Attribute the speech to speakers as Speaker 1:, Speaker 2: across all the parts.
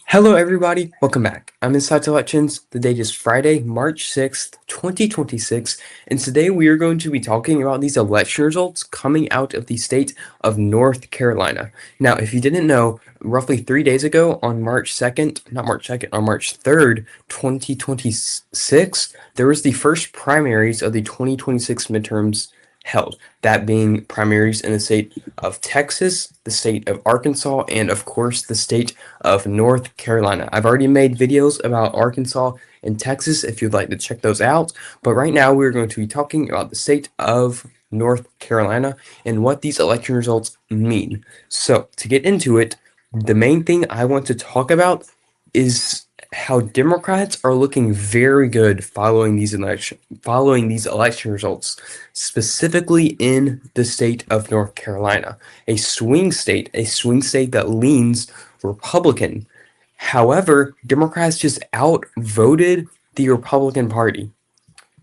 Speaker 1: Hello, everybody. Welcome back. I'm Inside Elections. The date is Friday, March 6th, 2026, and today we are going to be talking about these election results coming out of the state of North Carolina. Now, if you didn't know, roughly 3 days ago on March 2nd, not March 2nd, on March 3rd, 2026, there was the first primaries of the 2026 midterms held, that being primaries in the state of Texas, the state of Arkansas, and of course the state of North Carolina. I've already made videos about Arkansas and Texas if you'd like to check those out, but right now we're going to be talking about the state of North Carolina and what these election results mean. So, to get into it, the main thing I want to talk about is how Democrats are looking very good following these election results, specifically in the state of North Carolina, a swing state that leans Republican. However, Democrats just outvoted the Republican Party.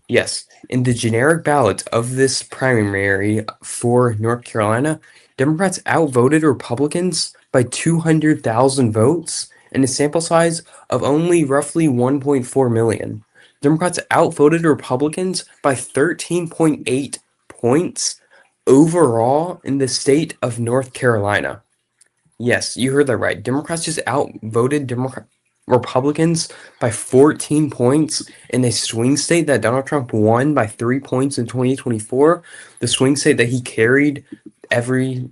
Speaker 1: Yes, in the generic ballot of this primary for North Carolina, Democrats outvoted Republicans by 200,000 votes in a sample size of only roughly 1.4 million. Democrats outvoted Republicans by 13.8 points overall in the state of North Carolina. Yes, you heard that right. Democrats just outvoted Republicans by 14 points in a swing state that Donald Trump won by 3 points in 2024. The swing state that he carried every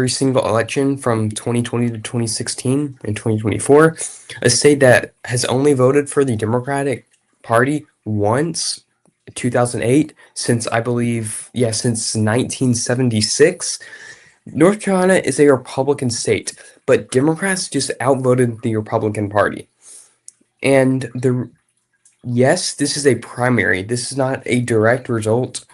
Speaker 1: single election from 2020 to 2016 and 2024. A state that has only voted for the Democratic Party once, 2008, since I believe, since 1976. North Carolina is a Republican state, but Democrats just outvoted the Republican Party. And yes, this is a primary. This is not a direct result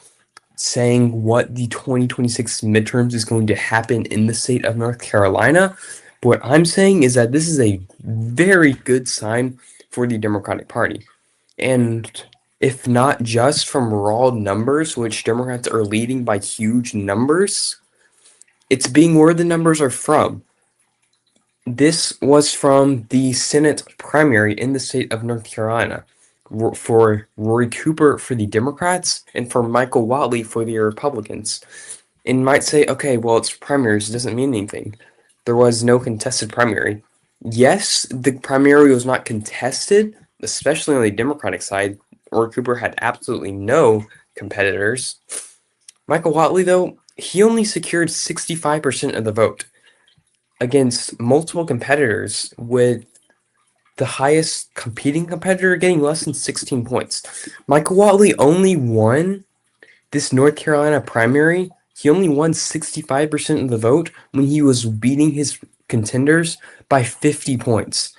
Speaker 1: saying what the 2026 midterms is going to happen in the state of North Carolina. But what I'm saying is that this is a very good sign for the Democratic Party. And if not just from raw numbers, which Democrats are leading by huge numbers, it's being where the numbers are from. This was from the Senate primary in the state of North Carolina for Roy Cooper for the Democrats and for Michael Whatley for the Republicans. And you might say, okay, well, it's primaries, it doesn't mean anything. There was no contested primary. Yes, the primary was not contested, especially on the Democratic side. Roy Cooper had absolutely no competitors. Michael Whatley, though, he only secured 65% of the vote against multiple competitors, with the highest competing competitor getting less than 16 points. Michael Whatley only won this North Carolina primary. He only won 65% of the vote when he was beating his contenders by 50 points.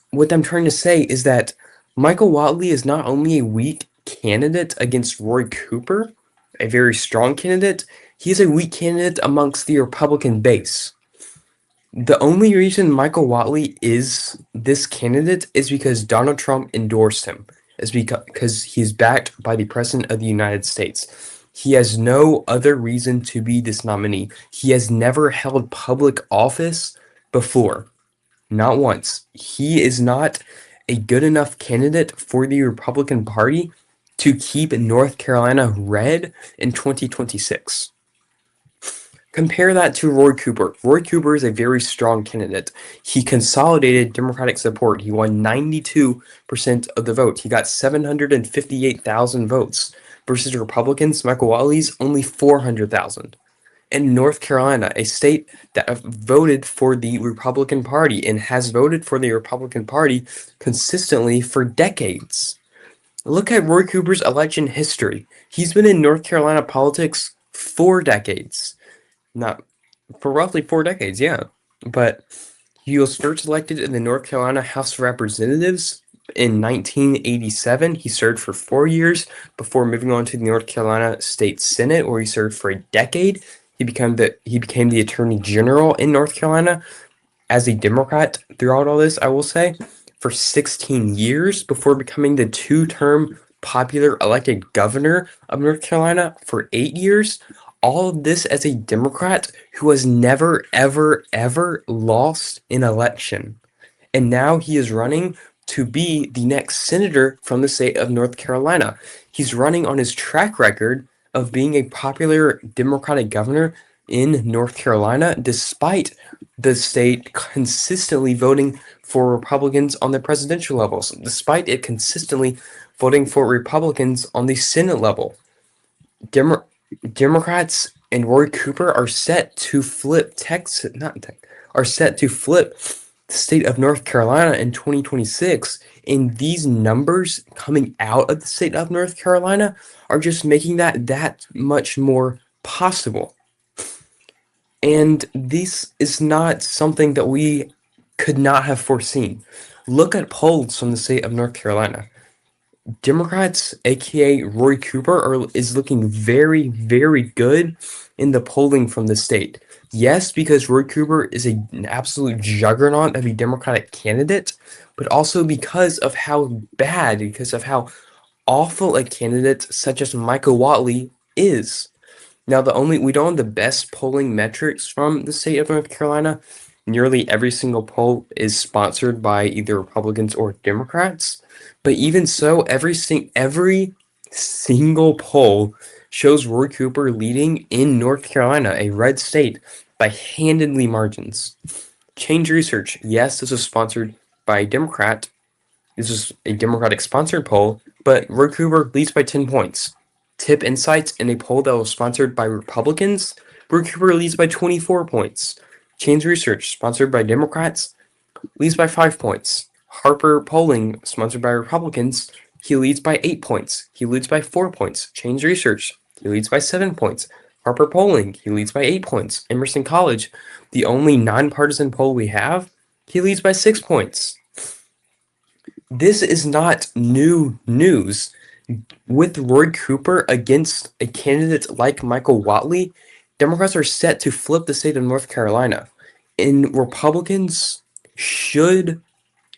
Speaker 1: What I'm trying to say is that Michael Whatley is not only a weak candidate against Roy Cooper, a very strong candidate, he is a weak candidate amongst the Republican base. The only reason Michael Whatley is this candidate is because Donald Trump endorsed him, is because he's backed by the President of the United States. He has no other reason to be this nominee. He has never held public office before, not once. He is not a good enough candidate for the Republican Party to keep North Carolina red in 2026. Compare that to Roy Cooper. Roy Cooper is a very strong candidate. He consolidated Democratic support. He won 92% of the vote. He got 758,000 votes versus Republicans. Michael Whatley's only 400,000. In North Carolina, a state that voted for the Republican Party and has voted for the Republican Party consistently for decades. Look at Roy Cooper's election history. He's been in North Carolina politics for decades. Not for roughly 4 decades, yeah. But he was first elected in the North Carolina House of Representatives in 1987. He served for 4 years before moving on to the North Carolina State Senate, where he served for a decade. He became the Attorney General in North Carolina as a Democrat throughout all this, I will say, for 16 years before becoming the 2-term popular elected governor of North Carolina for 8 years. All of this as a Democrat who has never, ever, ever lost an election. and now he is running to be the next senator from the state of North Carolina. He's running on his track record of being a popular Democratic governor in North Carolina, despite the state consistently voting for Republicans on the presidential levels, despite it consistently voting for Republicans on the Senate level. Democrats and Roy Cooper are set to flip the state of North Carolina in 2026, and these numbers coming out of the state of North Carolina are just making that much more possible. And this is not something that we could not have foreseen. Look at polls from the state of North Carolina. Democrats, aka Roy Cooper, is looking very, very good in the polling from the state. Yes, because Roy Cooper is an absolute juggernaut of a Democratic candidate, but also because of how awful a candidate such as Michael Whatley is. Now, we don't have the best polling metrics from the state of North Carolina. Nearly every single poll is sponsored by either Republicans or Democrats. But even so, every single poll shows Roy Cooper leading in North Carolina, a red state, by handedly margins. Change Research, yes, this was sponsored by a Democrat. This is a Democratic-sponsored poll, but Roy Cooper leads by 10 points. Tip Insights, in a poll that was sponsored by Republicans, Roy Cooper leads by 24 points. Change Research, sponsored by Democrats, leads by 5 points. Harper Polling, sponsored by Republicans, he leads by 8 points. He leads by 4 points. Change Research, he leads by 7 points. Harper Polling, he leads by 8 points. Emerson College, the only nonpartisan poll we have, he leads by 6 points. This is not new news. With Roy Cooper against a candidate like Michael Whatley, Democrats are set to flip the state of North Carolina, and Republicans should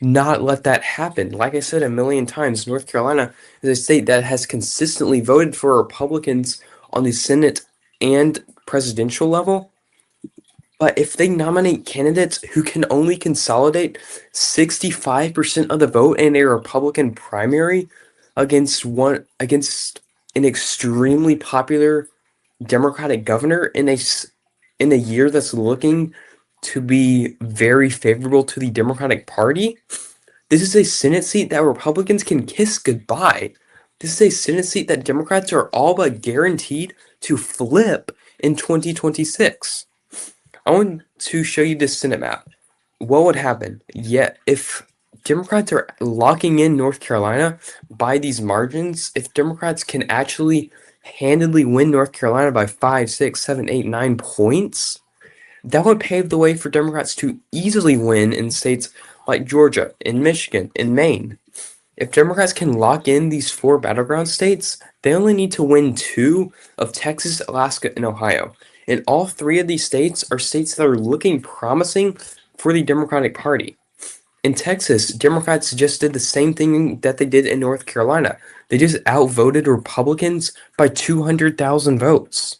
Speaker 1: not let that happen. Like I said a million times, North Carolina is a state that has consistently voted for Republicans on the Senate and presidential level. But if they nominate candidates who can only consolidate 65% of the vote in a Republican primary against an extremely popular Democratic governor in a year that's looking to be very favorable to the Democratic Party, this is a Senate seat that Republicans can kiss goodbye. This is a Senate seat that Democrats are all but guaranteed to flip in 2026. I want to show you this Senate map. What would happen? If Democrats are locking in North Carolina by these margins, if Democrats can actually handedly win North Carolina by 5, 6, 7, 8, 9 points, that would pave the way for Democrats to easily win in states like Georgia, in Michigan, in Maine. If Democrats can lock in these 4 battleground states, they only need to win 2 of Texas, Alaska, and Ohio. And all 3 of these states are states that are looking promising for the Democratic Party. In Texas, Democrats just did the same thing that they did in North Carolina. They just outvoted Republicans by 200,000 votes.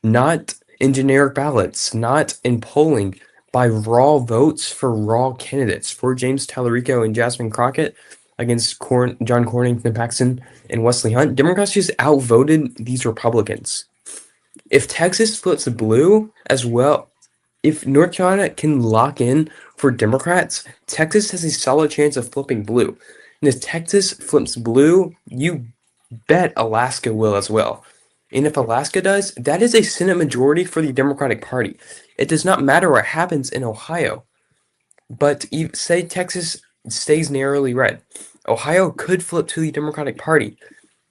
Speaker 1: Not in generic ballots, not in polling, by raw votes for raw candidates, for James Tallarico and Jasmine Crockett against John Cornyn, Tim Paxton, and Wesley Hunt. Democrats just outvoted these Republicans. If Texas flips blue as well, if North Carolina can lock in for Democrats, Texas has a solid chance of flipping blue. And if Texas flips blue, you bet Alaska will as well. And if Alaska does, that is a Senate majority for the Democratic Party. It does not matter what happens in Ohio. But say Texas stays narrowly red, Ohio could flip to the Democratic Party.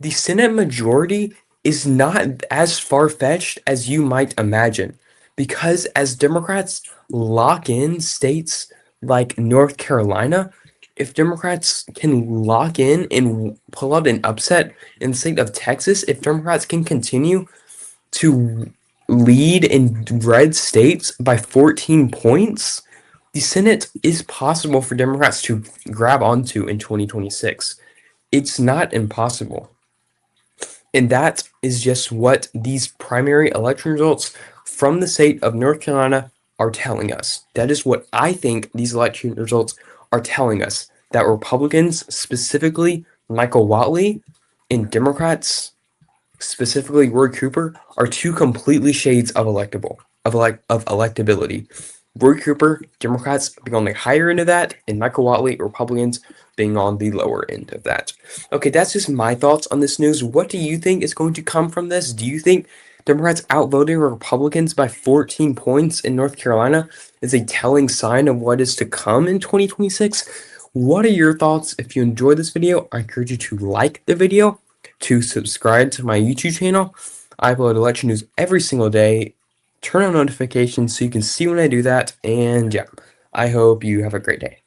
Speaker 1: The Senate majority is not as far-fetched as you might imagine, because as Democrats lock in states like North Carolina, if Democrats can lock in and pull out an upset in the state of Texas, if Democrats can continue to lead in red states by 14 points, the Senate is possible for Democrats to grab onto in 2026. It's not impossible. And that is just what these primary election results from the state of North Carolina are telling us. That is what I think these election results are telling us, that Republicans, specifically Michael Whatley, and Democrats, specifically Roy Cooper, are two completely shades of electability. Roy Cooper, Democrats, being on the higher end of that, and Michael Whatley, Republicans, being on the lower end of that. Okay, that's just my thoughts on this news. What do you think is going to come from this? Do you think Democrats outvoting Republicans by 14 points in North Carolina is a telling sign of what is to come in 2026? What are your thoughts? If you enjoyed this video, I encourage you to like the video, to subscribe to my YouTube channel. I upload election news every single day. Turn on notifications so you can see when I do that. And yeah, I hope you have a great day.